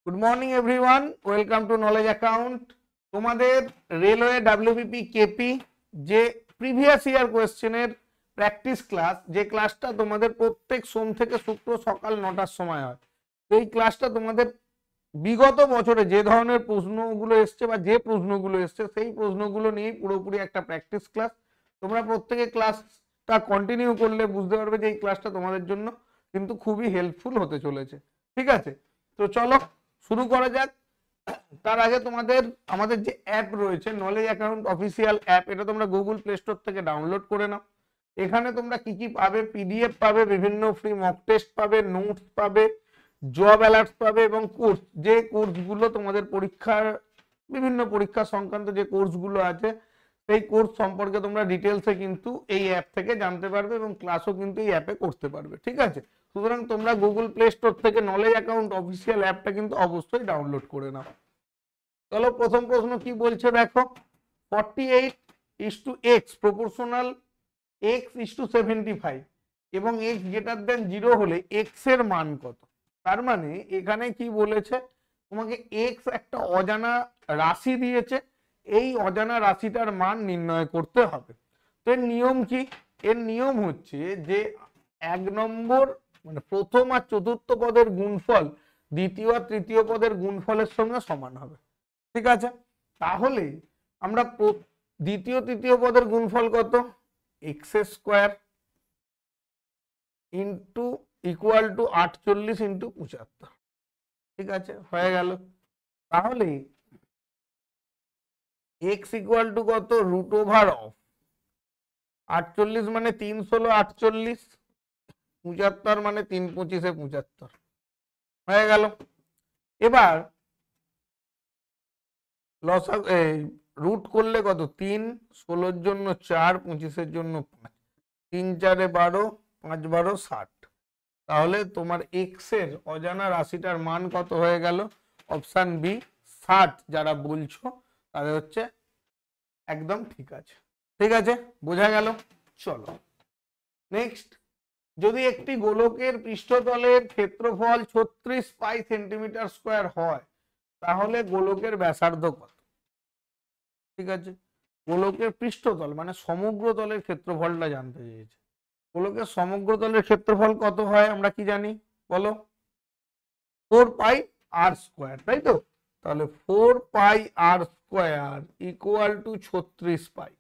Good morning everyone, welcome to knowledge account. তোমাদের railway WBP KP যে previous year কোয়েশ্চেনের practice class, যে ক্লাসটা তোমাদের প্রত্যেক সোম থেকে শুক্র সকাল 9টার সময় হয়, এই ক্লাসটা তোমাদের বিগত বছরে যে ধরনের প্রশ্নগুলো এসছে বা যে প্রশ্নগুলো এসছে সেই প্রশ্নগুলো নিয়েই পুরোপুরি একটা প্র্যাকটিস ক্লাস। তোমরা প্রত্যেকে ক্লাসটা কন্টিনিউ করলে বুঝতে পারবে যে এই ক্লাসটা তোমাদের জন্য কিন্তু খুবই হেল্পফুল হতে চলেছে। ঠিক আছে, তো চলো শুরু করা যাক। তার আগে তোমাদের আমাদের যে অ্যাপ রয়েছে নলেজ অ্যাকাউন্ট অফিসিয়াল অ্যাপ, এটা তোমরা গুগল প্লে স্টোর থেকে ডাউনলোড করে নাও। এখানে তোমরা কি কি পাবে, পিডিএফ পাবে, বিভিন্ন ফ্রি মক টেস্ট পাবে, নোটস পাবে, জব অ্যালার্টস পাবে এবং কোর্স, যে কোর্সগুলো তোমাদের পরীক্ষার বিভিন্ন পরীক্ষা সংক্রান্ত যে কোর্সগুলো আছে সেই কোর্স সম্পর্কে তোমরা ডিটেলসে কিন্তু এই অ্যাপ থেকে জানতে পারবে এবং ক্লাসও কিন্তু এই অ্যাপে করতে পারবে। ঠিক আছে, সুতরাং তোমরা গুগল প্লে স্টোর থেকে নলেজ অ্যাকাউন্ট অফিসিয়াল অ্যাপটা কিন্তু অবশ্যই ডাউনলোড করে নাও। চলো প্রথম প্রশ্ন কি বলছে দেখো। 48:x প্রপোর্শনাল x:75 এবং x গ্রেটার দেন 0 হলে x এর মান কত? তার মানে এখানে কি বলেছে, তোমাকে x একটা অজানা রাশি দিয়েছে, এই অজানা রাশিটার মান নির্ণয় করতে হবে। তো এর নিয়ম কি? এর নিয়ম হচ্ছে যে 1 নম্বর মানে প্রথম আর চতুর্থ পদের গুণফল দ্বিতীয় আর তৃতীয় পদের গুণফলের সঙ্গে সমান হবে। ঠিক আছে, তাহলে আমরা দ্বিতীয় তৃতীয় পদের গুণফল কত? X square into equal to 48 into 75। ঠিক আছে, হয়ে গেল। তাহলে এক্স ইকুয়াল টু কত? রুট ওভার অফ 48 মানে 3 ষোলো 48, 75 মানে 3 25 75, হয়ে গেল। এবার লসাগু রুট করলে কত? 3, 16-র জন্য 4, 25-এর জন্য 5, 3 4 12, 5 12 60। তাহলে তোমার এক্স এর অজানা রাশিটার মান কত হয়ে গেল? Option B 60। যারা বলছো তাদের হচ্ছে একদম ঠিক আছে। ঠিক আছে, বোঝা গেল। চলো নেক্সট। যদি একটি গোলকের পৃষ্ঠতলের ক্ষেত্রফল 36 পাই সেন্টিমিটার স্কোয়ার হয় তাহলে গোলকের ব্যাসার্ধ কত? ঠিক আছে, গোলকের পৃষ্ঠতল মানে সমগ্র তলের ক্ষেত্রফলটা জানতে চেয়েছে। গোলকের সমগ্র তলের ক্ষেত্রফল কত হয় আমরা কি জানি বলো? 4 পাই আর স্কোয়ার, তাই তো? তাহলে 4 পাই আর square equal to 36 pi.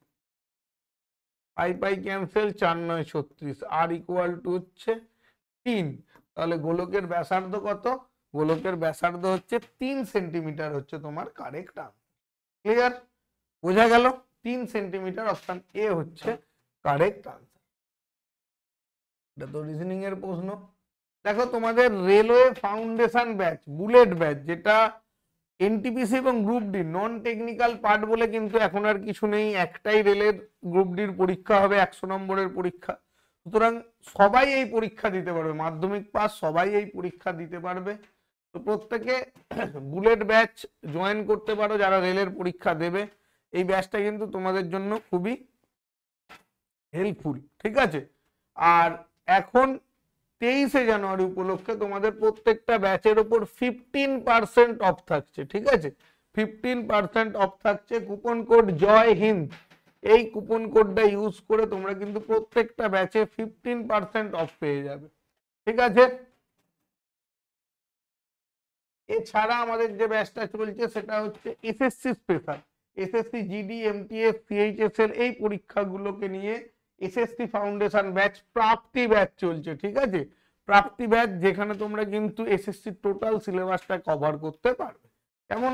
Pi pi cancel, 4 9 36, আর ইকুয়াল টু হচ্ছে 3। তাহলে গোলকের ব্যাসার্ধ কত? গোলকের ব্যাসার্ধ হচ্ছে 3 সেন্টিমিটার, হচ্ছে তোমার কারেক্ট আনসার। ক্লিয়ার, বোঝা গেল? 3 সেন্টিমিটার, অপশন এ হচ্ছে কারেক্ট আনসার। এটা তো রিজনিং এর প্রশ্ন। দেখো তোমাদের railway foundation batch, bullet batch, যেটা এনটিপিসি এবং group D non technical part বলে কিন্তু এখন আর কিছু নেই, একটাই রেলের গ্রুপ ডির পরীক্ষা হবে, 100 নম্বরের পরীক্ষা। সুতরাং সবাই এই পরীক্ষা দিতে পারবে, মাধ্যমিক পাস সবাই এই পরীক্ষা দিতে পারবে। তো প্রত্যেকে বুলেট ব্যাচ জয়েন করতে পারো যারা রেলের পরীক্ষা দেবে। এই ব্যাচটা কিন্তু তোমাদের জন্য খুবই হেল্পফুল। ঠিক আছে, আর এখন 23শে জানুয়ারি উপলক্ষে তোমাদের প্রত্যেকটা ব্যাচের উপর 15% অফ থাকছে। ঠিক আছে, 15% অফ থাকছে। কুপন কোড জয় হিন্দ, এই কুপন কোডটা ইউজ করে তোমরা কিন্তু প্রত্যেকটা ব্যাচে 15% অফ পেয়ে যাবে। ঠিক আছে, এছাড়া আমাদের যে ব্যাচটা চলছে সেটা হচ্ছে SSC special, SSC GD MTS CHSL এই পরীক্ষাগুলোকে নিয়ে এসএসসি ফাউন্ডেশন ব্যাচ, প্রাপ্তি ব্যাচ চলছে। ঠিক আছে, প্রাপ্তি ব্যাচ যেখানে তোমরা কিন্তু এসএসসি টোটাল সিলেবাসটা কভার করতে পারবে। কেমন?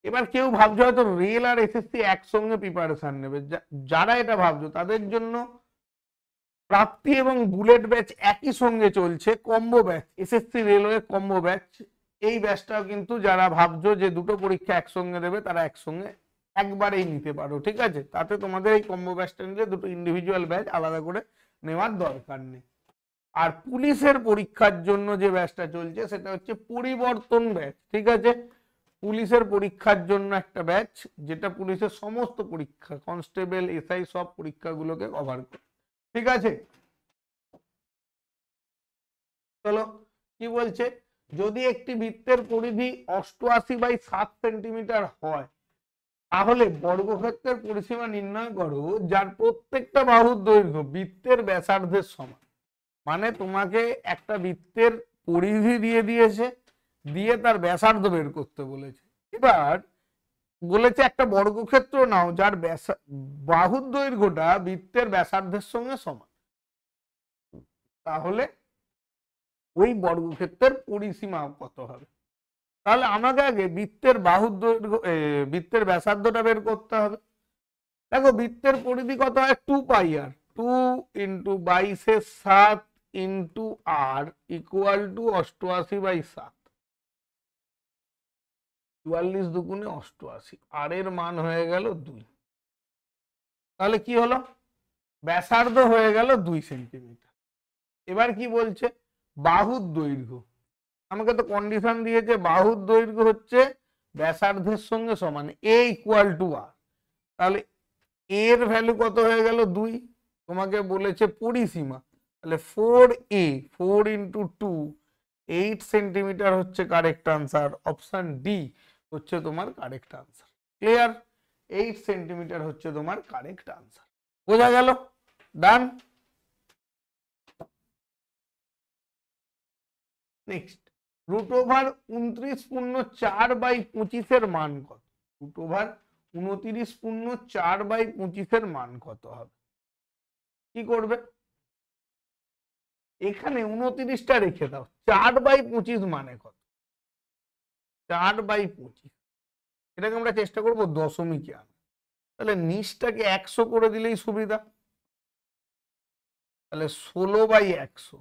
এবার কেউ ভাবছো হয়তো রেল আর এসএসসি একসঙ্গে প্রিপারেশন নেবে, যারা এটা ভাবছো তাদের জন্য প্রাপ্তি এবং বুলেট ব্যাচ একই সঙ্গে চলছে, combo batch, SSC railway combo batch. এই ব্যাচটাও কিন্তু যারা ভাবছো যে দুটো পরীক্ষা একসঙ্গে দেবে তারা একসঙ্গে একবারেই নিতে পারো। ঠিক আছে, তাতে তোমাদের এই কম্বো ব্যাচটা নিলে দুটো ইন্ডিভিজুয়াল ব্যাচ আলাদা করে নেওয়ার দরকার নেই। আর পুলিশের পরীক্ষার জন্য যে ব্যাচটা চলছে সেটা হচ্ছে পরিবর্তন ব্যাচ। ঠিক আছে, পুলিশের পরীক্ষার জন্য একটা ব্যাচ যেটা পুলিশের সমস্ত পরীক্ষা, কনস্টেবল এসআই সব পরীক্ষাগুলোকে কভার করে। ঠিক আছে, চলো কি বলছে, যদি একটি বৃত্তের পরিধি 88/7 সেন্টিমিটার হয় তাহলে বর্গক্ষেত্রের পরিসীমা নির্ণয় করো যার প্রত্যেকটা বাহুর দৈর্ঘ্য বৃত্তের ব্যাসার্ধের সমান। মানে তোমাকে একটা বৃত্তের পরিধি দিয়ে দিয়েছে, দিয়ে তার ব্যাসার্ধ বের করতে বলেছে। এবার বলেছে একটা বর্গক্ষেত্র নাও যার বাহুর দৈর্ঘ্যটা বৃত্তের ব্যাসার্ধের সঙ্গে সমান। তাহলে ওই বর্গক্ষেত্রের পরিসীমা কত হবে? তাহলে আমাকে আগে বৃত্তের বাহুর দৈর্ঘ্য বৃত্তের ব্যাসার্ধটা বের করতে হবে। দেখো বৃত্তের পরিধি কত হয়, 2πr, 2 × 22/7 × r = 88/7। 44 দুগুণে 88, আর এর মান হয়ে গেল 2। তাহলে কি হলো, ব্যাসার্ধ হয়ে গেল 2 সেন্টিমিটার। এবার কি বলছে, বাহুর দৈর্ঘ্য, আমাকে তো কন্ডিশন দিয়েছে বাহুর দৈর্ঘ্য হচ্ছে ব্যাসার্ধের সঙ্গে সমান, a = r। তাহলে এর ভ্যালু কত হয়ে গেল 2, তোমাকে বলেছে পরিসীমা, তাহলে 4a, 4 × 2, 8 সেন্টিমিটার হচ্ছে কারেক্ট আনসার। অপশন ডি হচ্ছে তোমার কারেক্ট আনসার। ক্লিয়ার? 8 সেন্টিমিটার হচ্ছে তোমার কারেক্ট আনসার। বোঝা গেল? ডান। নেক্সট, √29.4/25 এর মান কত? √29.4/25 এর মান কত হবে? কি করবে, এখানে 29টা রেখে দাও, 4/25 মানে কত? 4/25 এটাকে আমরা চেষ্টা করব দশমিকে আনা। তাহলে নিচটাকে 100 করে দিলেই সুবিধা। তাহলে 16/100,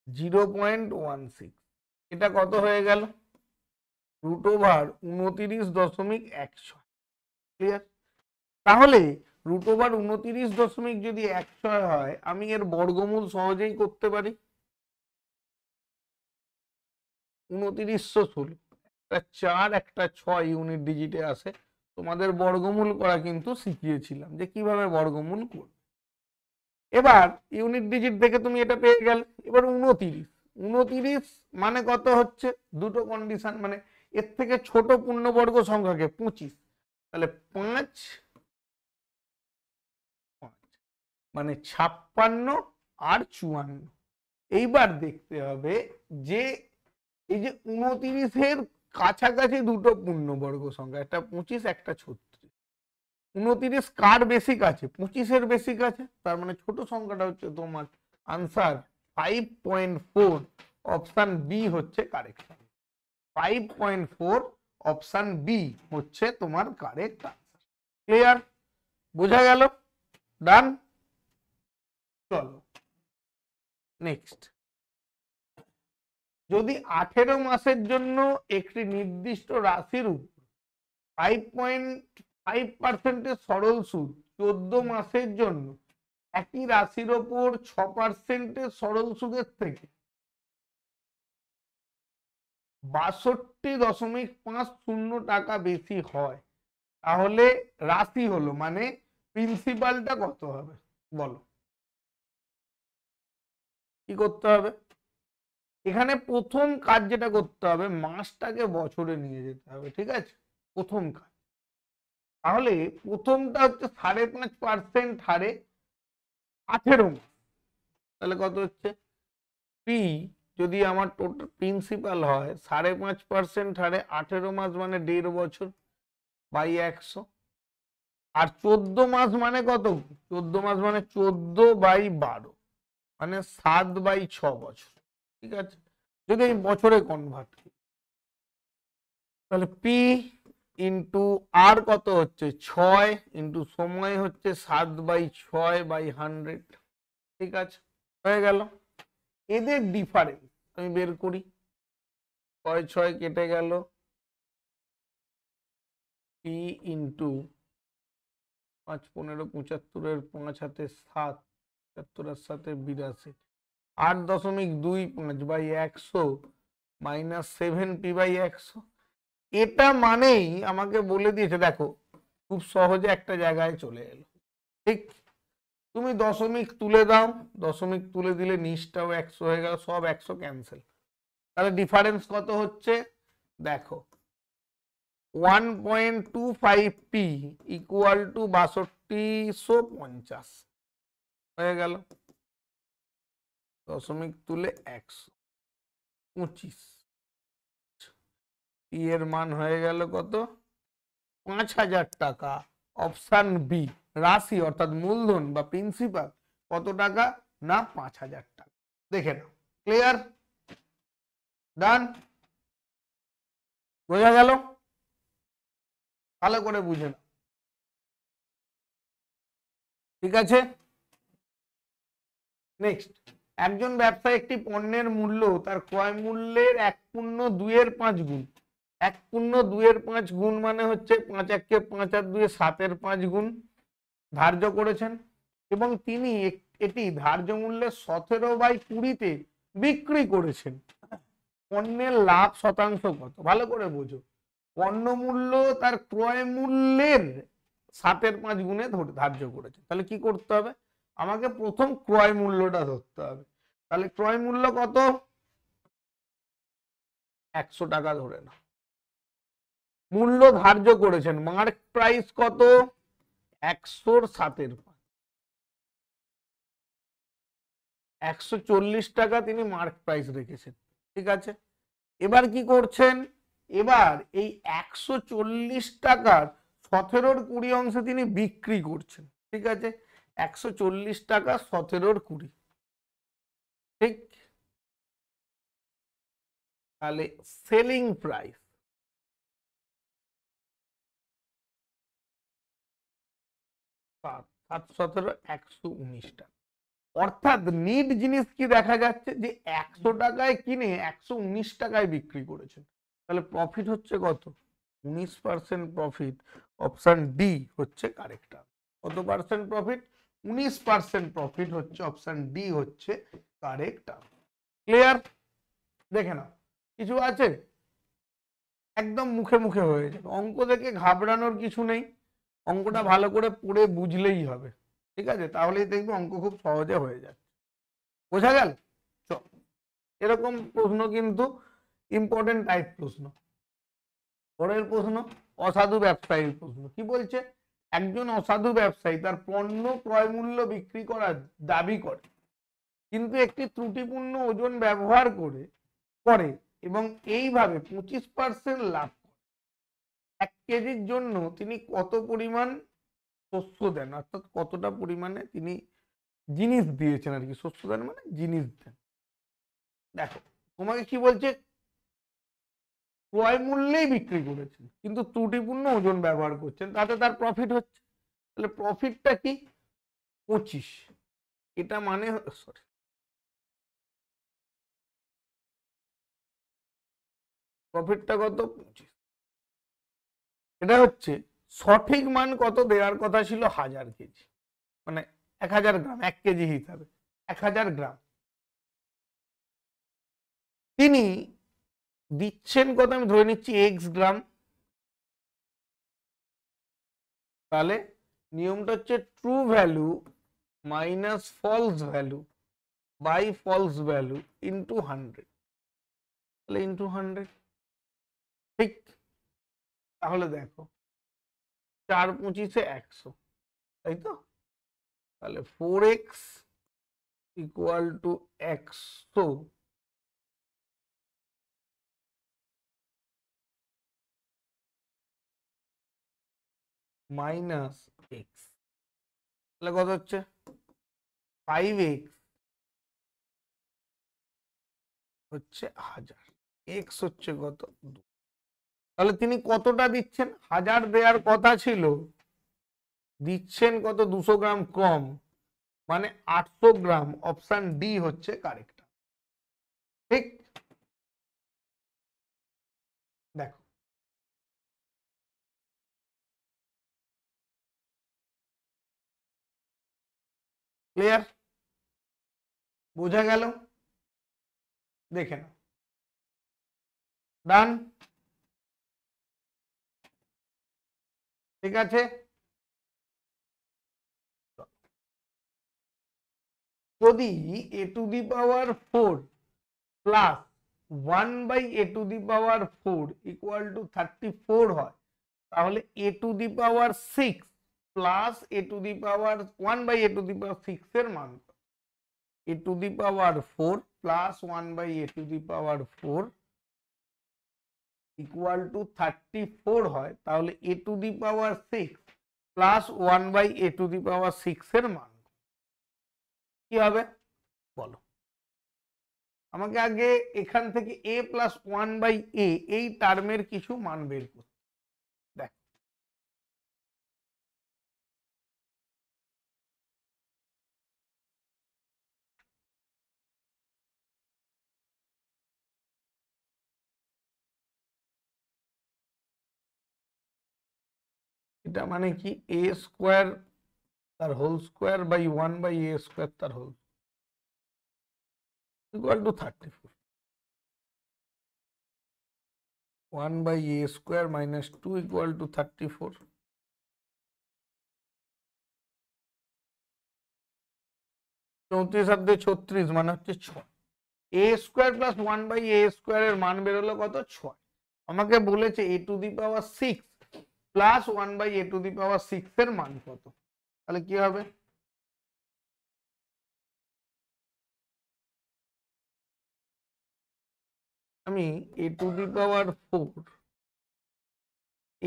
0.16, এটা কত হয়ে গেল, √29.16। ক্লিয়ার? তাহলে √29 যদি 100 হয়, আমি এর বর্গমূল সহজেই করতে পারি। 2916, একটা 4 একটা 6 ইউনিট ডিজিটে আসে। তোমাদের বর্গমূল করা কিন্তু শিখিয়েছিলাম যে কিভাবে বর্গমূল করবে। এবার ইউনিট ডিজিট দেখে তুমি এটা পেয়ে গেলে। এবার 29 মানে কত হচ্ছে, দুটো কন্ডিশন, মানে এর থেকে ছোট পূর্ণবর্গ সংখ্যাকে 25, তাহলে 5 মানে 56 আর 54। এইবার দেখতে হবে যে এই যে 29-এর কাছাকাছি দুটো পূর্ণবর্গ সংখ্যা, একটা 25 একটা 36। 29 কার বেশি কাছে, 25-এর বেশি কাছে, তার মানে ছোট সংখ্যাটা হচ্ছে তোমার আনসার 5.4। অপশন বি হচ্ছে কারেক্ট। 5.4 অপশন বি হচ্ছে তোমার কারেক্ট আনসার। ক্লিয়ার? বোঝা গেল? ডান। চলো নেক্সট, যদি 18 মাসের জন্য একটি নির্দিষ্ট রাশির উপর 5.5% সরল সুদ 14 মাসের জন্য একই রাশির ওপর 6% সরল সুদের থেকে 62.50 টাকা বেশি হয়, তাহলে রাশি হলো মানে প্রিন্সিপালটা কত হবে বলো? কি করতে হবে, এখানে প্রথম কাজ যেটা করতে হবে, মাসটাকে বছরে নিয়ে যেতে হবে। ঠিক আছে, প্রথম কাজ। তাহলে প্রথমটা হচ্ছে 5.5% হারে 18 মাস, তাহলে কত হচ্ছে, পি যদি আমার টোটাল প্রিন্সিপাল হয় 5.5% হারে 18 মাস মানে 1.5 বছর বাই 100, আর 14 মাস মানে কত, 14 মাস মানে 14/12 মানে 7/6 বছর। ঠিক আছে, যদি আমি বছরে কনভার্ট করি, তাহলে পি ইন্টু আর কত হচ্ছে 6 ইন্টু সময় হচ্ছে 7/6/100। ঠিক আছে, হয়ে গেল। এদের ডিফারেন্স আমি বের করি, 6 6 কেটে গেল, পি ইন্টু 5 15 75-এর 5 হাতে 7, 75 সাথে 82, 8.25/100 মাইনাস 7p/100। এটা মানেই আমাকে বলে দিয়েছে, দেখো খুব সহজে একটা জায়গায় চলে এলো। ঠিক, তুমি দশমিক তুলে দাও, দশমিক তুলে দিলে নিচটাও 100 হয়ে গেল, সব 100 ক্যান্সেল। তাহলে ডিফারেন্স কত হচ্ছে দেখো, 1.25p ইকুয়াল টু 6250 হয়ে গেল। দশমিক তুলে 125, পি এর মান হয়ে গেল কত, 5000 টাকা। অপশান বি, রাশি অর্থাৎ মূলধন বা প্রিন্সিপাল কত টাকা না 5000 টাকা। দেখে নাও, ক্লিয়ার, ডান, বোঝা গেল? ভালো করে বুঝে নাও, ঠিক আছে। নেক্সট, একজন ব্যবসায়ী একটি পণ্যের মূল্য তার ক্রয় মূল্যের 1/2 গুণ, 1/2 গুণ মানে হচ্ছে 5 1 5 আর 2 7 5 গুণ ধার্য করেছেন, এবং তিনি এটি ধার্য মূল্যের 17/20 বিক্রি করেছেন। পণ্যের লাভ শতাংশ কত, ভালো করে বোঝো। পণ্য মূল্য তার ক্রয় মূল্যের 7/5 গুণে ধার্য করেছে, তাহলে কি করতে হবে, আমাকে প্রথম ক্রয় মূল্যটা ধরতে হবে। তাহলে ক্রয় মূল্য কত, 100 টাকা ধরে না। মূল্য ধার্য করেছেন, মার্ক প্রাইস কত, 100 7/5, 140 টাকা তিনি মার্ক প্রাইস রেখেছেন, ঠিক আছে। এবার কি করছেন, এবার এই 140 টাকার 17/20 অংশে তিনি বিক্রি করছেন, ঠিক আছে। 140 টাকা 17/20, ঠিক। তাহলে সেলিং প্রাইস 7 119 টাকা। অর্থাৎ নিট জিনিস কি দেখা যাচ্ছে যে 100 টাকায় কিনে 119 টাকায় বিক্রি করেছেন, তাহলে প্রফিট হচ্ছে কত, 19% প্রফিট। অপশন ডি হচ্ছে কারেক্ট। কত পার্সেন্ট প্রফিট, 19% প্রফিট হচ্ছে অপশন ডি হচ্ছে কারেক্ট। ক্লিয়ার, দেখে নাও, কিছু আছে, একদম মুখে মুখে হয়ে যাবে, অঙ্ক দেখে ঘাবড়ানোর কিছু নেই, অঙ্কটা ভালো করে পড়ে বুঝলেই হবে, ঠিক আছে, তাহলেই দেখবে অঙ্ক খুব সহজে হয়ে যায়। বোঝা গেল? চল, এরকম প্রশ্ন কিন্তু ইম্পর্টেন্ট টাইপ প্রশ্ন। পরের প্রশ্ন, অসাধু ব্যবসায়ীর প্রশ্ন। কি বলছে, একজন অসাধু ব্যবসায়ী তার পণ্য ক্রয় মূল্য বিক্রি করার দাবি করে, কিন্তু একটি ত্রুটিপূর্ণ ওজন ব্যবহার করে এবং এইভাবে 25% লাভ করে। 1 কেজির জন্য তিনি কত পরিমাণ শস্য দেন, অর্থাৎ কতটা পরিমাণে তিনি জিনিস দিয়েছেন আর কি, শস্য দেন মানে জিনিস দেন। দেখো, তোমাকে কি বলছে, ক্রয় মূল্যেই বিক্রি করেছেন কিন্তু ত্রুটিপূর্ণ ওজন ব্যবহার করছেন, তাতে তার প্রফিট হচ্ছে। তাহলে প্রফিটটা কি, 25, এটা মানে সরি, প্রফিটটা কত, 25। এটা হচ্ছে সঠিক মান কত দেওয়ার কথা ছিল, 1000 কেজি, মানে 1000 গ্রাম, 1 কেজি হিসাবে 1000 গ্রাম, তিনি দিচ্ছেন কত, আমি ধরে নিচ্ছি এক্স গ্রাম। তাহলে নিয়মটা হচ্ছে true value minus false value by false value into 100, তাহলে ইন্টু 100, ঠিক। তাহলে দেখো 4 25 100, তাই তো। তাহলে 4x equal to 100 minus x, তাহলে কত হচ্ছে 5x হচ্ছে 1000, এক্স হচ্ছে কত 2। তাহলে তিনি কতটা দিচ্ছেন, 1000 দেওয়ার কথা ছিল, দিচ্ছেন কত 200 গ্রাম কম, মানে 800 গ্রাম। অপশন ডি হচ্ছে কারেক্ট, ঠিক। দেখো, ক্লিয়ার, বোঝা গেল, দেখে নাও, ডান, ঠিক আছে। যদি a to the power 4 plus 1 by a to the power 4 equal to 34 হয়, তাহলে a to the power 6 plus a to the power 1 by a to the power 6 এর মান a to the power 4 plus 1 by a to the power 4 equal to 34 হয়, তাহলে a to the power 6 plus 1 by a to the power 6 এর মান কি হবে বলো। আমাকে আগে এখান থেকে a প্লাস 1 বাই a এই টার্মের কিছু মান বের করতে। দেখ এটা মানে কি a স্কোয়ার তার whole square by 1 by a square তার whole equal to 34। 1 by a square minus 2 equal to 34. চৌত্রিশ আর 36 মানে হচ্ছে 6। a square plus 1 by a square এর মান বেরোলো কত 6। আমাকে বলেছে a to the power 6 plus 1 by a to the power 6 এর মান কত, তাহলে কি হবে আমি a to the power 4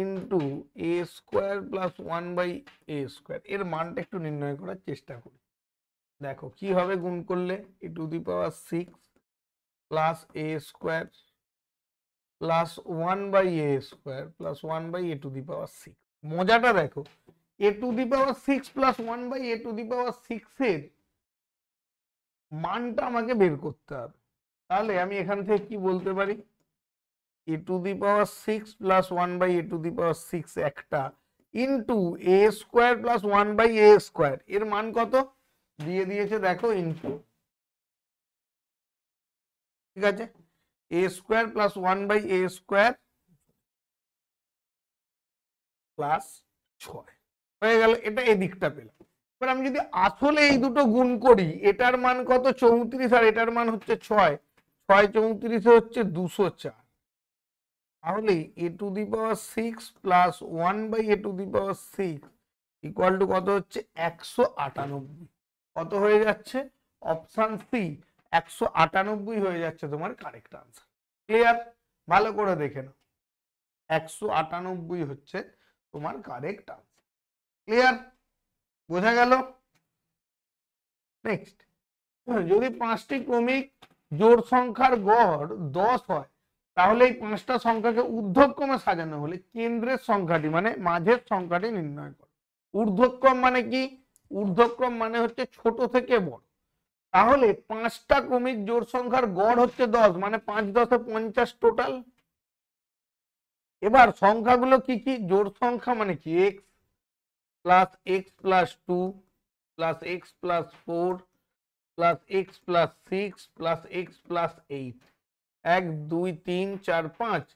into a square plus 1 by a square এর মানটা একটু নির্ণয় করার চেষ্টা করি। দেখো কি হবে গুণ করলে a to the power 6 plus a square plus 1 by a square plus 1 by a to the power 6। মজাটা দেখো a to the power 6 plus 1 by a to the power 6 এর মানটা আমাকে বের করতে হবে। তাহলে আমি এখান থেকে কি বলতে পারি a to the power 6 plus 1 by a to the power 6 একটা into a square plus 1 by a square এর মান কত দিয়ে দিয়েছে দেখো ইন্টু, ঠিক আছে, a square plus 1 by a square plus 6 হয়ে গেল। এটা এদিকটা পেলাম। এবার আমি যদি আসলে এই দুটো গুণ করি এটার মান কত 34 আর এটার মান হচ্ছে 6, 6 34 হচ্ছে 204, তাহলে a to the power 6 plus 1 by a to the power 6 equal to কত হচ্ছে 198। কত হয়ে যাচ্ছে অপশন সি 198 হয়ে যাচ্ছে তোমার কারেক্ট আনসার। ক্লিয়ার? ভালো করে দেখে নাও 198 হচ্ছে তোমার কারেক্ট আনসার। ক্লিয়ার? বোঝা গেল? নেক্সট, যদি 5টি ক্রমিক জোড় সংখ্যার গড় 10 হয় তাহলে এই 5টা সংখ্যাকে ঊর্ধ্বক্রমে সাজানো হলে কেন্দ্রের সংখ্যাটি মানে মাঝের সংখ্যাটি নির্ণয় করো। ঊর্ধ্বক্রম মানে কি? ঊর্ধ্বক্রম মানে হচ্ছে ছোট থেকে বড়। তাহলে 5টা ক্রমিক জোড় সংখ্যার গড় হচ্ছে 10 মানে 5 10 50 টোটাল। এবার সংখ্যাগুলো কি কি? জোড় সংখ্যা মানে কি x plus x plus 2 plus x plus 4 plus x plus 6 plus x plus 8, 1 2 3 4 5,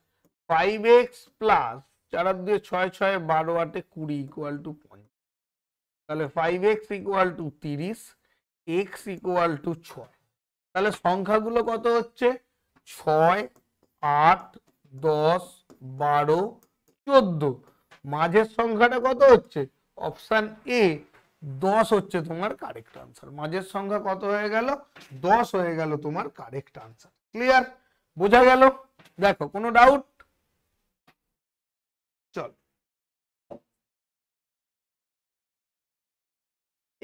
5x plus 4 আর 2 6 6 12 8 20 ইকুয়াল টু 50। তাহলে 5x equal to 30, x equal to 6। তাহলে সংখ্যাগুলো কত হচ্ছে 6 8 10 12 14। মাঝের সংখ্যাটা কত হচ্ছে অপশন এ 10 হচ্ছে তোমার কারেক্ট আনসার। মাঝের সংখ্যা কত হয়ে গেল 10 হয়ে গেল তোমার কারেক্ট আনসার। ক্লিয়ার? বোঝা গেল? দেখো কোনো ডাউট? চল,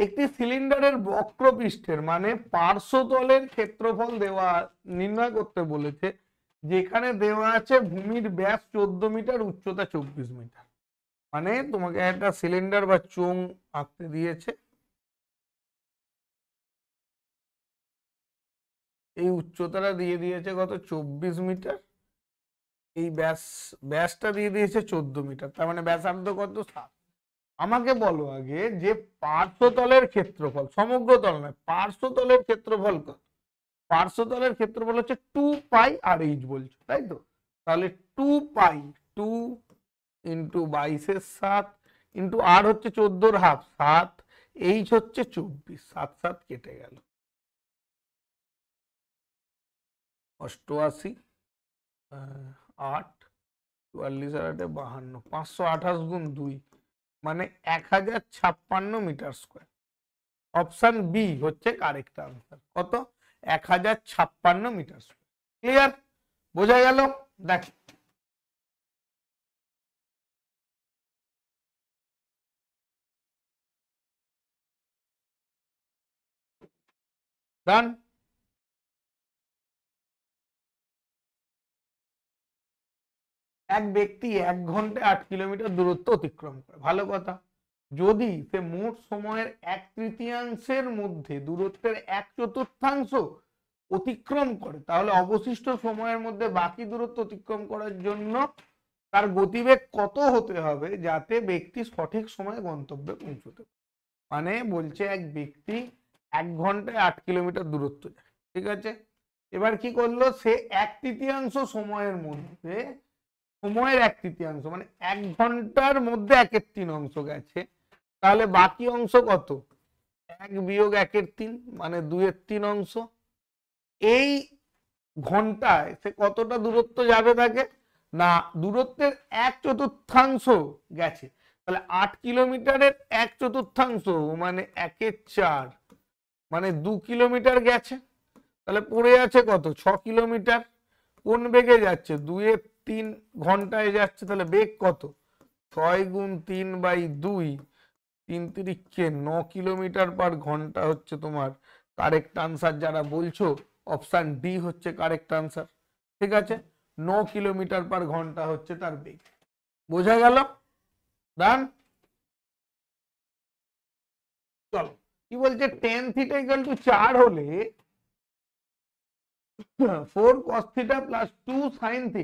একটি সিলিন্ডারের বক্রপৃষ্ঠের মানে পার্শ্বতলের ক্ষেত্রফল দেওয়া নির্ণয় করতে বলেছে, যেখানে দেওয়া আছে ভূমির ব্যাস 14 মিটার উচ্চতা 24 মিটার। মানে তোমাকে একটা সিলিন্ডার বা চোঙ আঁকতে দিয়েছে, এই উচ্চতাটা দিয়ে দিয়েছে কত 24 মিটার, এই ব্যাসটা দিয়ে দিয়েছে 14 মিটার, তার মানে ব্যাসার্ধ কত 7। আমাকে বলো আগে যে পার্শ্বতলের ক্ষেত্রফল, সমগ্র তল নয় পার্শ্বতলের ক্ষেত্রফল কত? পার্শ্বতলের ক্ষেত্রফল হচ্ছে 2 পাই আর এইচ বলছো, তাই তো? তাহলে 2 পাই 2 ইন্টু 22 7 ইন্টু আর হচ্ছে 14 হাফ 7, এইচ হচ্ছে 24, 7 7 কেটে গেল। 88, 8, 44 আর 8 52, 528 গুণ 2 মানে 1056 মিটার স্কোয়ার। অপশন বি হচ্ছে কারেক্ট আনসার। কত? 1056 মিটার স্কোয়ার। ক্লিয়ার? বোঝা গেল? দেখ, ডান। এক ব্যক্তি 1 ঘন্টায় 8 কিলোমিটার দূরত্ব অতিক্রম করে, ভালো কথা। যদি সে মোট সময়ের 1/3 মধ্যে দূরত্বের 1/4 অতিক্রম করে, তাহলে অবশিষ্ট সময়ের মধ্যে বাকি দূরত্ব অতিক্রম করার জন্য তার গতিবেগ কত হতে হবে যাতে ব্যক্তি সঠিক সময়ে গন্তব্যে পৌঁছতে পারে। মানে বলছে এক ব্যক্তি 1 ঘন্টায় 8 কিলোমিটার দূরত্ব যায়, ঠিক আছে। এবার কি করলো, সে 1/3 সময়ের মধ্যে, সময়ের 1/3 মানে 1 ঘন্টার মধ্যে 1/3 গেছে, তাহলে বাকি অংশ কত? 1 বিয়োগ 1/3 মানে 2/3। এই ঘন্টায় সে কতটা দূরত্ব যাবে থাকে না, দূরত্বের 1/4 গেছে। তাহলে 8 কিলোমিটারের 1/4 মানে 1/4 মানে 2 কিলোমিটার গেছে। তাহলে পড়ে আছে কত? 6 কিলোমিটার। কোন বেগে যাচ্ছে? 2/3 ঘন্টায় যাচ্ছে। তাহলে বেগ কত? 6 গুণ 3/2, 3 তিরিকে 9 কিলোমিটার পার ঘন্টা হচ্ছে তোমার কারেক্ট আনসার। যারা বলছো অপশন ডি হচ্ছে কারেক্ট আনসার, ঠিক আছে। 9 কিলোমিটার পার ঘন্টা হচ্ছে তার বেগ। বোঝা গেল? ডান। চলো, কি বলছে, tan θ = 4 হলে 4 cos θ plus 2 sin θ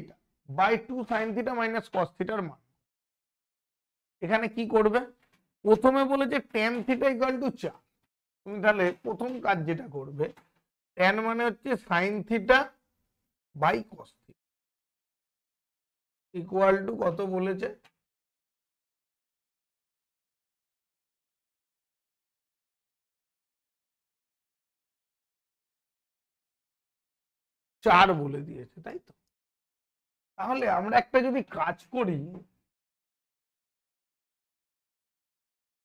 by 2 sin θ minus cos θ এর মান। এখানে কি করবে? প্রথমে বলেছে tan θ = 4। তুমি তাহলে প্রথম কাজ যেটা করবে, tan মানে হচ্ছে sin θ বাই cos θ ইকুয়াল টু কত বলেছে? 4 বলে দিয়েছে, তাই তো। তাহলে আমরা একটা যদি কাজ করি,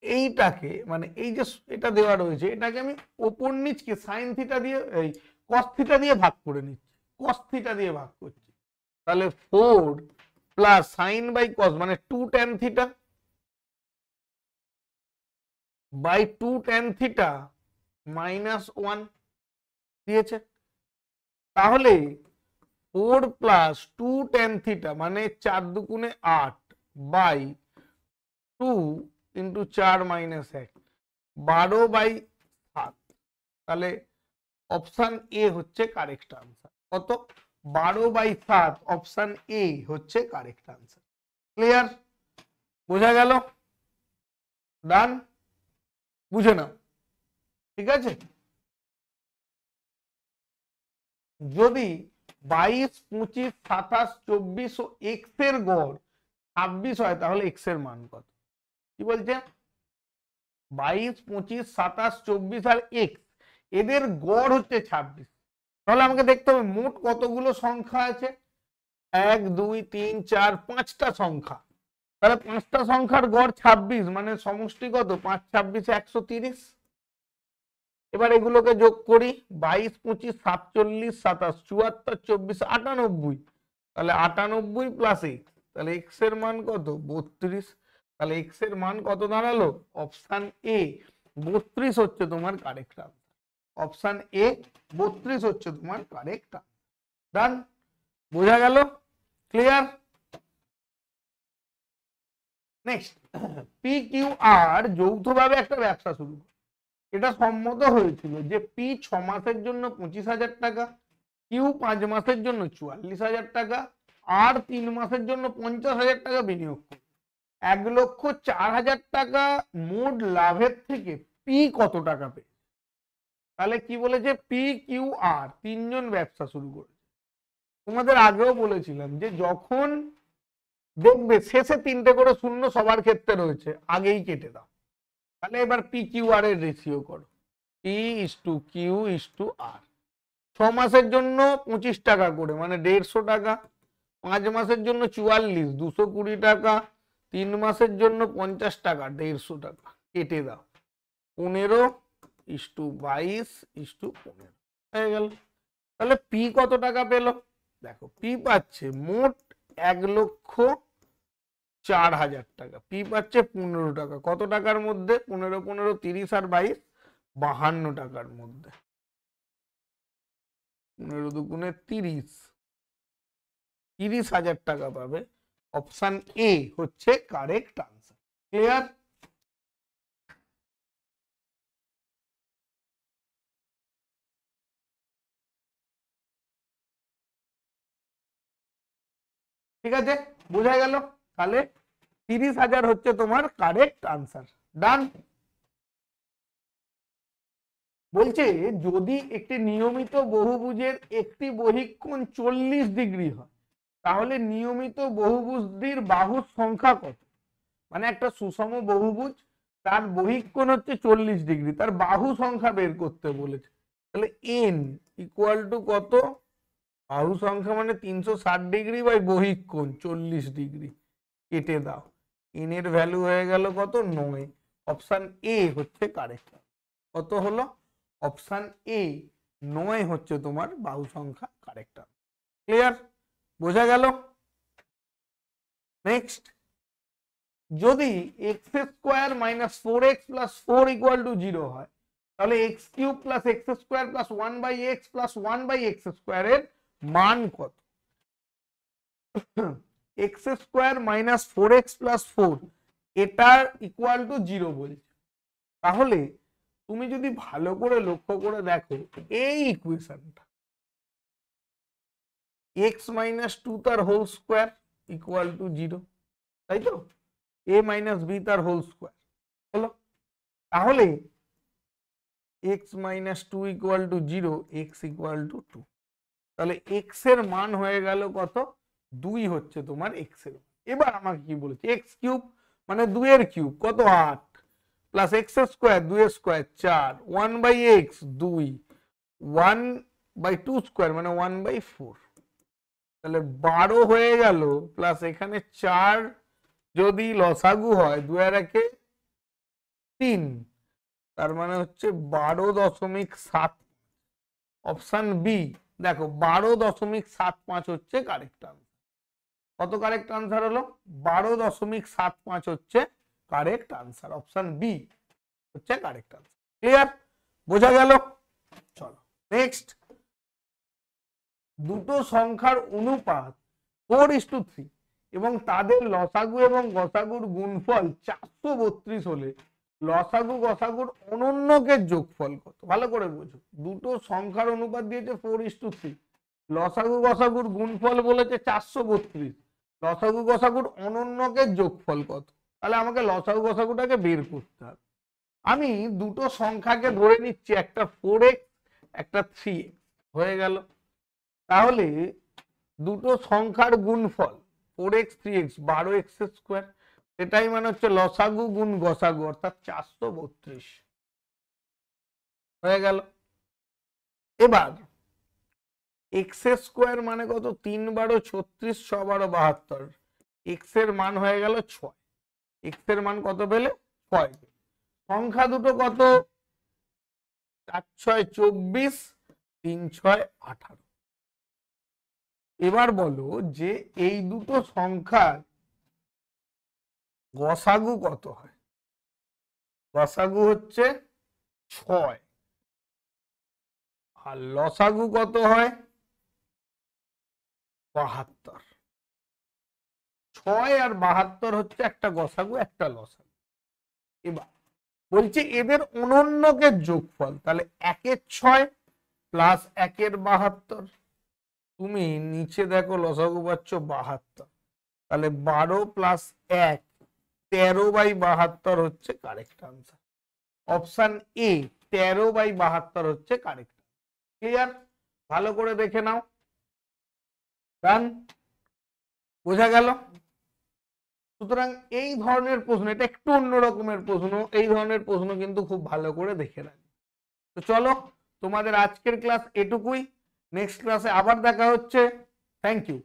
এইটাকে মানে এই যে এটা দেওয়া রয়েছে, এটাকে আমি ওপর নিচকে সাইন থিটা দিয়ে, এই কস থিটা দিয়ে ভাগ করে নিচ্ছি, কস থিটা দিয়ে ভাগ করছি। তাহলে 4 প্লাস সাইন বাই কস মানে 2 tan theta by 2 tan theta minus 1 দিয়েছে। তাহলে 4 প্লাস 2 tan থিটা মানে 4 দুগুণে 8 বাই 2 ইন্টু 4 মাইনাস 1 12/7। তাহলে অপশন এ হচ্ছে কারেক্ট আনসার। কত? 12/7 অপশন এ হচ্ছে কারেক্ট আনসার। ক্লিয়ার? বোঝা গেল? ডান। বুঝে নাও, ঠিক আছে। যদি 22, 25, 27, 24 ও এক্স এর গড় 26 হয়, তাহলে এক্স এর মান কত? কি বলছে? 22, 25, 27, 24 আর এক্স, এদের গড় হচ্ছে 26। তাহলে আমাকে দেখতে হবে মোট কতগুলো সংখ্যা আছে। 1, 2, 3, 4, 5টা সংখ্যা। তাহলে 5টা সংখ্যার গড় 26 মানে সমষ্টি কত? 5, 26, 130। এবার এগুলোকে যোগ করি, 22, 25, 47, 27, 74, 24, 98। তাহলে 98 প্লাস এক্স, তাহলে এক্স এর মান কত? 32। তাহলে এক্স এর মান কত দাঁড়ালো? অপশন এ 32 হচ্ছে তোমার কারেক্ট আনসার। অপশন এ 32 হচ্ছে তোমার কারেক্ট আনসার। ডান। বোঝা গেল? Clear? Next, P Q R যৌথভাবে একটা ব্যবসা শুরু করে। এটা সম্মত হয়েছিল যে পি 6 মাসের জন্য 25,000 টাকা, কিউ 5 মাসের জন্য 44,000 টাকা, আর 3 মাসের জন্য 50,000 টাকা বিনিয়োগ করে 1,04,000 টাকা মোট লাভের থেকে পি কত টাকা পেয়ে? তাহলে কি বলেছে, পি কিউ আর তিনজন ব্যবসা শুরু করেছে। তোমাদের আগেও বলেছিলাম যে যখন দেখবে শেষে 3টে করে শূন্য সবার ক্ষেত্রে রয়েছে, আগেই কেটে দাও। তাহলে এবার পি কিউ আর এর রেশিও করো, P is to Q is to R. 6 মাসের জন্য 25 টাকা করে মানে 150 টাকা, 5 মাসের জন্য 44 220 টাকা, 3 মাসের জন্য 50 টাকা 150 টাকা, কেটে দাও 15:22:15 হয়ে গেল। তাহলে পি কত টাকা পেল? দেখো পি পাচ্ছে মোট 1,04,000 টাকা, পি পাচ্ছে 15 টাকা। কত টাকার মধ্যে? 15 15 30 আর 22 52 টাকার মধ্যে। 15 দুগুণে 30,000 টাকা পাবে। অপশন এ হচ্ছে কারেক্ট আনসার। ক্লিয়ার? ঠিক আছে, বোঝা গেল? তাহলে 30,000 হচ্ছে তোমার কারেক্ট আনসার। ডান। বলছে যদি একটি নিয়মিত বহুভুজের একটি বহিঃকোণ 40 ডিগ্রি হয় তাহলে নিয়মিত বহুভুজটির বাহুর সংখ্যা কত? মানে একটা সুষম বহুভুজ, তার বহিঃকোণ হচ্ছে 40 ডিগ্রি, তার বাহু সংখ্যা বের করতে বলেছে। তাহলে এন ইকুয়াল টু কত? বাহু সংখ্যা মানে 360 ডিগ্রি বাই বহিঃকোণ 40 ডিগ্রি, কেটে দাও। এন এর ভ্যালু হয়ে গেল কত? 9। অপশন এ হচ্ছে কারেক্ট। কত হলো? অপশন এ 9 হচ্ছে তোমার বাহু সংখ্যা কারেক্ট। ক্লিয়ার? বোঝা গেল? নেক্সট, যদি x square minus 4x plus 4 equal two 0 হয় তাহলে x cube plus x square plus 1/x plus 1/x স্কোয়ারের মান কত? X square minus 4x plus 4 এটার ইকুয়াল টু 0 বলছে। তাহলে তুমি যদি ভালো করে লক্ষ্য করে দেখো এই ইকুয়েশনটা, x মাইনাস 2 তার হোল স্কোয়ার ইকুয়াল টু 0, তাই তো? a মাইনাস b তার হোল স্কোয়ার হলো। তাহলে x minus 2 equal to 0, x equal two 2। তাহলে x এর মান হয়ে গেল কত? 2 হচ্ছে তোমার x এর। এবার আমাকে কি বলেছে? x কিউব মানে 2 এর কিউব কত? 8 প্লাস এক্স স্কোয়ার 2 এর স্কোয়ার 4, 1/x 2, 1/2 স্কোয়ার মানে 1/4, তাহলে 12 হয়ে গেল। প্লাস এখানে 4 যদি লসাগু হয় 2 আর 1 3, তার মানে হচ্ছে 12.7। অপশন বি দেখো 12.75 হচ্ছে কারেক্ট আনসার। কত কারেক্ট আনসার হলো? 12.75 হচ্ছে কারেক্ট আনসার। অপশন বি হচ্ছে কারেক্ট আনসার। ক্লিয়ার? বোঝা গেল? চলো নেক্সট, দুটো সংখ্যার অনুপাত 4:3 এবং তাদের লসাগু এবং গসাগুর গুণফল 432 হলে লসাগু গসাগুর অনন্যকের যোগফল কত? ভালো করে বোঝো। দুটো সংখ্যার অনুপাত দিয়েছে 4:3, লসাগু গসাগুর গুণফল বলেছে 432, লসাগু গসাগুর অনন্যকের যোগফল কত? তাহলে আমাকে লসাগু গসাগুটাকে বের করতে হবে। আমি দুটো সংখ্যাকে ধরে নিচ্ছি, একটা 4x একটা 3x হয়ে গেল। তাহলে দুটো সংখ্যার গুণফল 4x 3x 12x স্কোয়ার, এটাই মানে হচ্ছে লসাগু গুণ গসাগু অর্থাৎ 432 হয়ে গেল। এবার এক্স স্কোয়ার মানে কত? 3 12 36, 6 12 72, এক্স এর মান হয়ে গেল 6। এক্স এর মান কত পেলে? 6। সংখ্যা দুটো কত? 4 6 24, 3 6 18। এবার বলো যে এই দুটো সংখ্যার গসাগু কত হয়? গসাগু হচ্ছে 6 আর লসাগু কত হয়? 72। 6 আর 72 হচ্ছে একটা গসাগু একটা লসাগু। এবার বলছে এদের অনন্যকের যোগফল, তাহলে 1 এর 6 প্লাস 1 এর 72, তুমি নিচে দেখো লসাগু পাচ্ছ 72, তাহলে 12 প্লাস 1 13/72 হচ্ছে কারেক্ট আনসার। অপশন এ 13/72 হচ্ছে কারেক্ট। ক্লিয়ার? ভালো করে দেখে নাও। ডান? বোঝা গেল? সুতরাং এই ধরনের প্রশ্ন, এটা একটু অন্য রকমের প্রশ্ন, এই ধরনের প্রশ্ন কিন্তু খুব ভালো করে দেখে রাখবে। তো চলো তোমাদের আজকের ক্লাস এটুকুই। নেক্সট ক্লাসে আবার দেখা হচ্ছে। Thank you.